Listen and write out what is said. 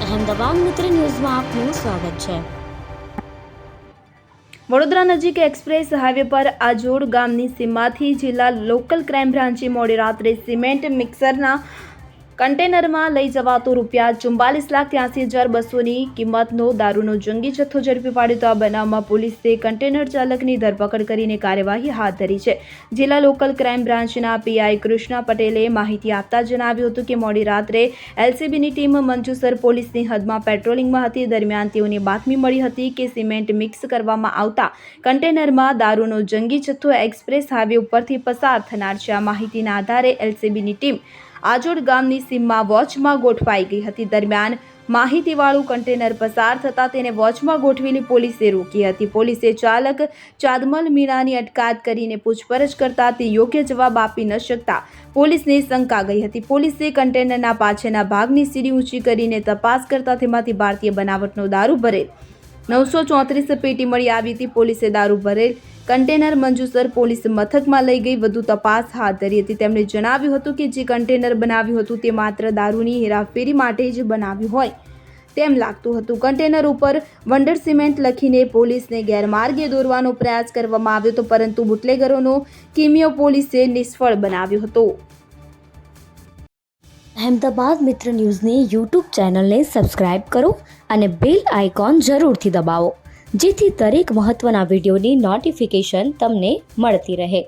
અહેમદાબાદ મિત્ર ન્યૂઝમાં આપનું સ્વાગત છે। વડોદરા નજીક એક્સપ્રેસ હાઈવે પર આજોડ ગામની સીમમાંથી જિલ્લા લોકલ ક્રાઇમ બ્રાન્ચે મોડી રાત્રે સિમેન્ટ મિક્સરના કન્ટેનરમાં લઈ જવાતો ₹44,83,200ની કિંમતનો દારૂનો જંગી જથ્થો ઝડપી પાડ્યો હતો। આ બનાવમાં પોલીસે કન્ટેનર ચાલકની ધરપકડ કરીને કાર્યવાહી હાથ ધરી છે। જિલ્લા લોકલ ક્રાઇમ બ્રાન્ચના પીઆઈ કૃષ્ણા પટેલે માહિતી આપતા જણાવ્યું હતું કે મોડી રાત્રે એલસીબીની ટીમ મંજુસર પોલીસની હદમાં પેટ્રોલિંગમાં હતી। દરમિયાન તેઓને બાતમી મળી હતી કે સિમેન્ટ મિક્સ કરવામાં આવતા કન્ટેનરમાં દારૂનો જંગી જથ્થો એક્સપ્રેસ હાઈવે ઉપરથી પસાર થનાર છે। આ માહિતીના આધારે એલસીબીની ટીમ આજોડ ગામની સીમમાં વોચમાં ગોઠવાઈ ગઈ હતી। દરમિયાન માહિતીવાળું કન્ટેનર પસાર થતાં તેને વોચમાં ગોઠવેલી પોલીસે રોકી હતી। પોલીસે ચાલક ચાદમલ મીણાની અટકાયત કરીને પૂછપરછ કરતા તે યોગ્ય જવાબ આપી ન શકતા પોલીસને શંકા ગઈ હતી। પોલીસે કન્ટેનરના પાછળના ભાગની સીડી ઊંચી કરીને તપાસ કરતા તેમાંથી ભારતીય બનાવટનો દારૂ ભરેલ 934 પેટી મળી આવી હતી। પોલીસે દારૂ ભરેલ કન્ટેનર મંજુસર પોલીસ મથકમાં લઈ ગઈ વધુ તપાસ હાથ ધરી હતી। તેમણે જણાવ્યું હતું કે જે કન્ટેનર બનાવ્યું હતું તે માત્ર દારૂની હેરાફેરી માટે જ બનાવ્યું હોય તેમ લાગતું હતું। કન્ટેનર ઉપર વંડર સિમેન્ટ લખીને પોલીસને ગેરમાર્ગે દોરવાનો પ્રયાસ કરવામાં આવ્યો હતો, પરંતુ બુટલેગરોનો કિમિયો પોલીસે નિષ્ફળ બનાવ્યો હતો। અહેમદાબાદ મિત્ર ન્યૂઝની યુટ્યુબ ચેનલને સબસ્ક્રાઇબ કરો અને બેલ આઇકોન જરૂરથી દબાવો, જેથી દરેક મહત્ત્વના વિડીયોની નોટિફિકેશન તમને મળતી રહે।